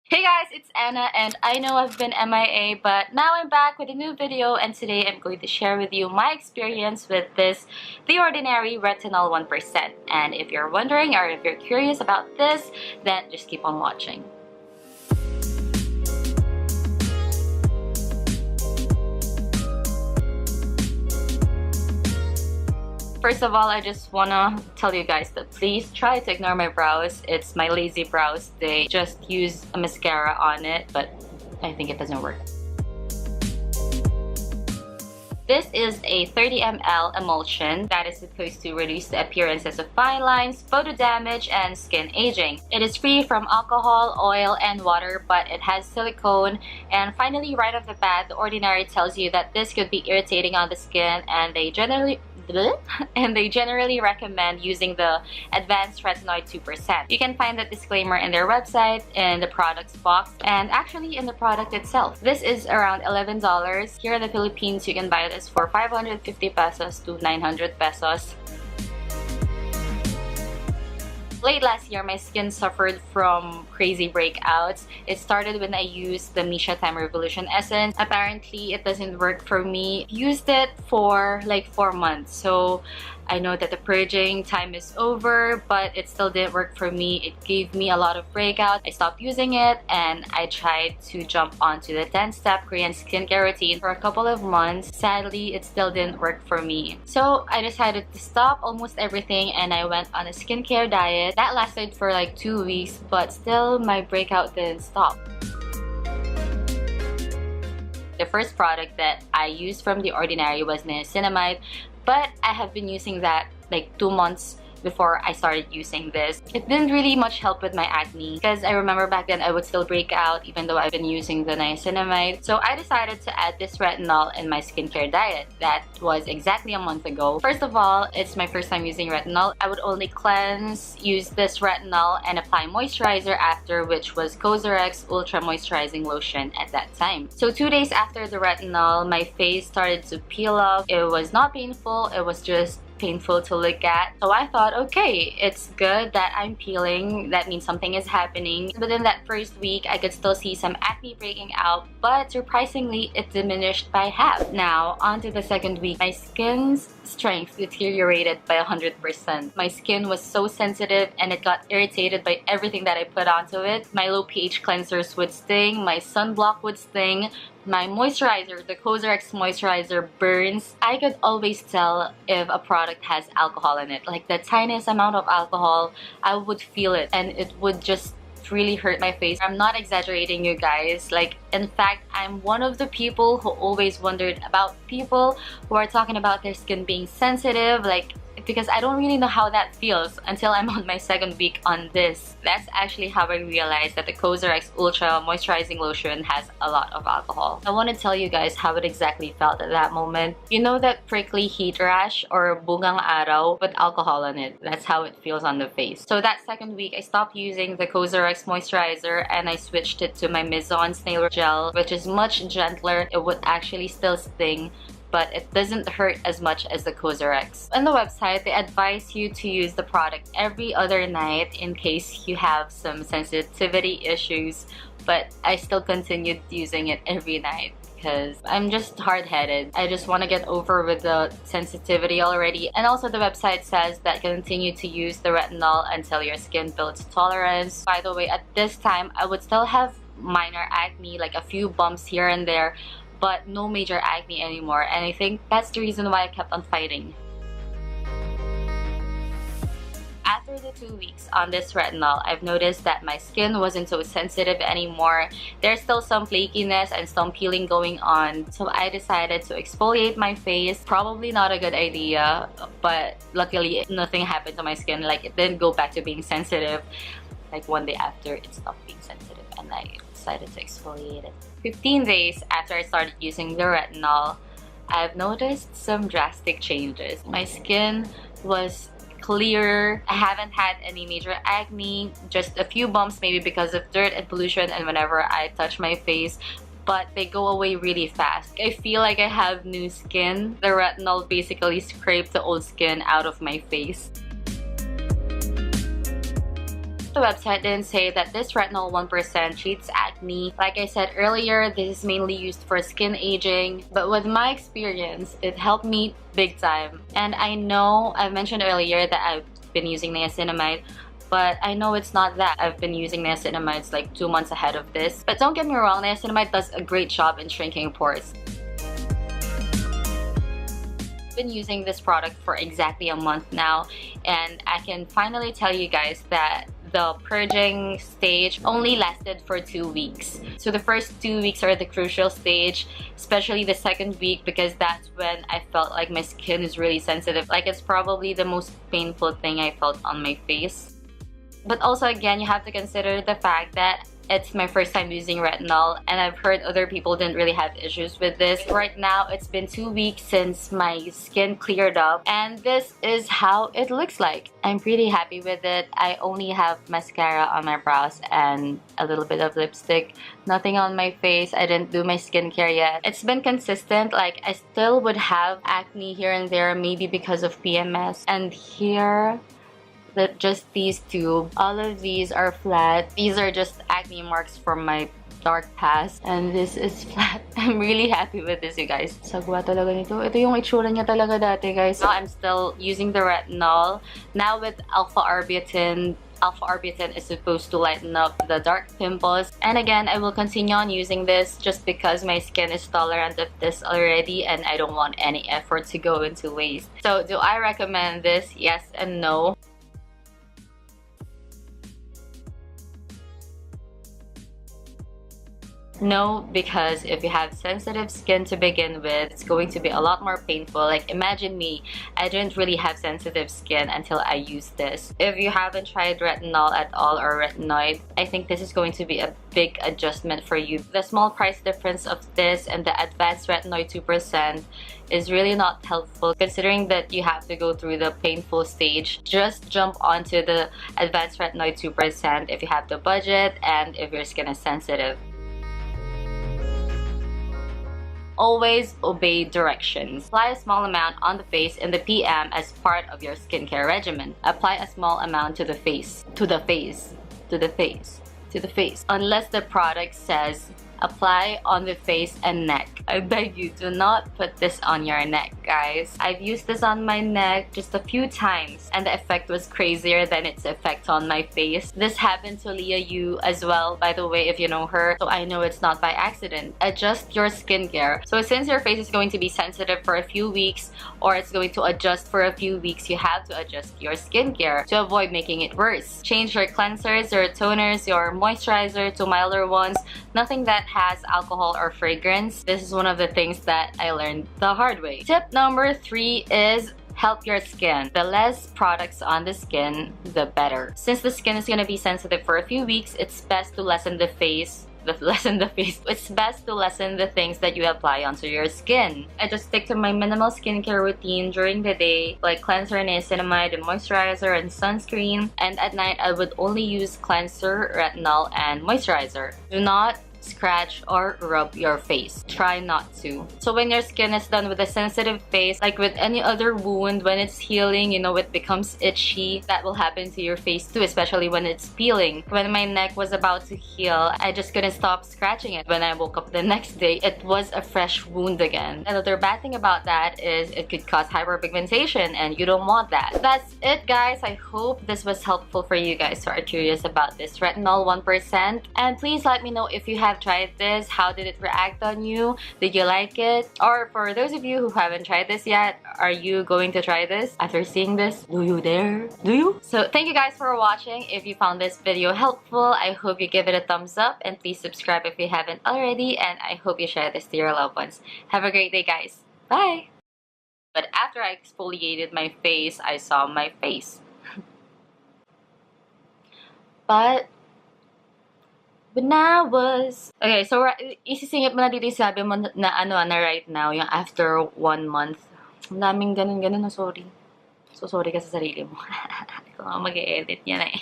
Hey guys, it's Anna, and I know I've been MIA, but now I'm back with a new video, and today I'm going to share with you my experience with this The Ordinary Retinol 1%. And if you're wondering or if you're curious about this, then just keep on watching. First of all, I just wanna tell you guys that please try to ignore my brows. It's my lazy brows. They just use a mascara on it, but I think it doesn't work. This is a 30 ml emulsion that is supposed to reduce the appearances of fine lines, photo damage, and skin aging. It is free from alcohol, oil, and water, but it has silicone. And finally, right off the bat, The Ordinary tells you that this could be irritating on the skin, and they generally recommend using the advanced retinoid 2%. You can find that disclaimer in their website, in the products box, and actually in the product itself. This is around $11. Here in the Philippines, you can buy this for 550 pesos to 900 pesos. Late last year, my skin suffered from crazy breakouts. It started when I used the Misha Time Revolution Essence. Apparently, it doesn't work for me. Used it for like 4 months. So I know that the purging time is over, but it still didn't work for me. It gave me a lot of breakout. I stopped using it, and I tried to jump onto the 10-step Korean skincare routine for a couple of months. Sadly, it still didn't work for me. So I decided to stop almost everything, and I went on a skincare diet. That lasted for like 2 weeks, but still my breakout didn't stop. The first product that I used from The Ordinary was niacinamide, but I have been using that like 2 months before I started using this. It didn't really much help with my acne because I remember back then I would still break out even though I've been using the niacinamide. So I decided to add this retinol in my skincare diet. That was exactly a month ago. First of all, it's my first time using retinol. I would only cleanse, use this retinol, and apply moisturizer after, which was COSRX Ultra Moisturizing Lotion at that time. So 2 days after the retinol, my face started to peel off. It was not painful, it was just painful to look at. So I thought, okay, it's good that I'm peeling. That means something is happening. Within that first week, I could still see some acne breaking out, but surprisingly, it diminished by half. Now, on to the second week. My skin's strength deteriorated by 100%. My skin was so sensitive and it got irritated by everything that I put onto it. My low pH cleansers would sting, my sunblock would sting, my moisturizer, the COSRX moisturizer, burns. I could always tell if a product has alcohol in it. Like the tiniest amount of alcohol, I would feel it and it would just really hurt my face. I'm not exaggerating, you guys. Like, in fact, I'm one of the people who always wondered about people who are talking about their skin being sensitive, like, because I don't really know how that feels until I'm on my second week on this. That's actually how I realized that the COSRX Ultra Moisturizing Lotion has a lot of alcohol. I want to tell you guys how it exactly felt at that moment. You know that prickly heat rash or bungang araw with alcohol in it? That's how it feels on the face. So that second week, I stopped using the COSRX moisturizer and I switched it to my Maison Snail Gel, which is much gentler. It would actually still sting, but it doesn't hurt as much as the COSRX. On the website, they advise you to use the product every other night in case you have some sensitivity issues, but I still continued using it every night because I'm just hard-headed. I just want to get over with the sensitivity already. And also the website says that continue to use the retinol until your skin builds tolerance. By the way, at this time, I would still have minor acne, like a few bumps here and there, but no major acne anymore, and I think that's the reason why I kept on fighting. After the 2 weeks on this retinol, I've noticed that my skin wasn't so sensitive anymore. There's still some flakiness and some peeling going on, so I decided to exfoliate my face. Probably not a good idea, but luckily nothing happened to my skin. Like, it didn't go back to being sensitive. Like 1 day after, it stopped being sensitive and I decided to exfoliate it. 15 days after I started using the retinol, I've noticed some drastic changes. My skin was clearer. I haven't had any major acne, just a few bumps maybe because of dirt and pollution and whenever I touch my face, but they go away really fast. I feel like I have new skin. The retinol basically scraped the old skin out of my face. the website didn't say that this retinol 1% treats acne. Like I said earlier, this is mainly used for skin aging, but with my experience, it helped me big time. And I know I've mentioned earlier that I've been using niacinamide, but I know it's not that. I've been using niacinamides like 2 months ahead of this. But don't get me wrong, niacinamide does a great job in shrinking pores. Been using this product for exactly a month now, and I can finally tell you guys that the purging stage only lasted for 2 weeks. So the first 2 weeks are the crucial stage, especially the second week, because that's when I felt like my skin is really sensitive. Like, it's probably the most painful thing I felt on my face. But also, again, you have to consider the fact that it's my first time using retinol, and I've heard other people didn't really have issues with this. Right now, it's been 2 weeks since my skin cleared up, and this is how it looks like. I'm pretty happy with it. I only have mascara on my brows and a little bit of lipstick. Nothing on my face. I didn't do my skincare yet. It's been consistent. Like, I still would have acne here and there, maybe because of PMS. And here, just these two. All of these are flat. These are just acne marks from my dark past, and this is flat. I'm really happy with this, you guys. Sagwa talaga nito. Ito yung itsura niya talaga dati, guys. Now I'm still using the retinol. Now with alpha-arbutin. Alpha-arbutin is supposed to lighten up the dark pimples. And again, I will continue on using this just because my skin is tolerant of this already, and I don't want any effort to go into waste. So do I recommend this? Yes and no. No, because if you have sensitive skin to begin with, it's going to be a lot more painful. Like, imagine me, I didn't really have sensitive skin until I used this. If you haven't tried retinol at all or retinoid, I think this is going to be a big adjustment for you. The small price difference of this and the advanced retinoid 2% is really not helpful, considering that you have to go through the painful stage. Just jump onto the advanced retinoid 2% if you have the budget and if your skin is sensitive. Always obey directions. Apply a small amount on the face in the PM as part of your skincare regimen. Apply a small amount to the face. To the face. To the face. To the face. Unless the product says apply on the face and neck. I beg you, do not put this on your neck, guys. I've used this on my neck just a few times, and the effect was crazier than its effect on my face. This happened to Leah Yu as well, by the way, if you know her, so I know it's not by accident. Adjust your skincare. So since your face is going to be sensitive for a few weeks, or it's going to adjust for a few weeks, you have to adjust your skincare to avoid making it worse. Change your cleansers, your toners, your moisturizer to milder ones. Nothing that has alcohol or fragrance. This is one of the things that I learned the hard way. Tip number 3 is help your skin. The less products on the skin, the better. Since the skin is going to be sensitive for a few weeks, it's best to lessen the face. It's best to lessen the things that you apply onto your skin. I just stick to my minimal skincare routine during the day, like cleanser, niacinamide, and moisturizer, and sunscreen. And at night, I would only use cleanser, retinol, and moisturizer. Do not scratch or rub your face. Try not to. So when your skin is done with a sensitive face, like with any other wound, when it's healing, you know, it becomes itchy. That will happen to your face too, especially when it's peeling. When my neck was about to heal, I just couldn't stop scratching it. When I woke up the next day, it was a fresh wound again. Another bad thing about that is it could cause hyperpigmentation, and you don't want that. That's it, guys. I hope this was helpful for you guys who are curious about this retinol 1%. And please let me know if you have tried this. How did it react on you? Did you like it? Or for those of you who haven't tried this yet, are you going to try this after seeing this? Do you dare? Do you? So thank you guys for watching. If you found this video helpful, I hope you give it a thumbs up, and please subscribe if you haven't already, and I hope you share this to your loved ones. Have a great day, guys. Bye! But after I exfoliated my face, I saw my face. But when I was... Okay, so isisingit mo na dito yung sabi mo na ano na right now, yung after 1 month. Ang daming ganun-ganun na sorry. So sorry ka sa sarili mo. Ikaw nga mag-e-edit yan eh.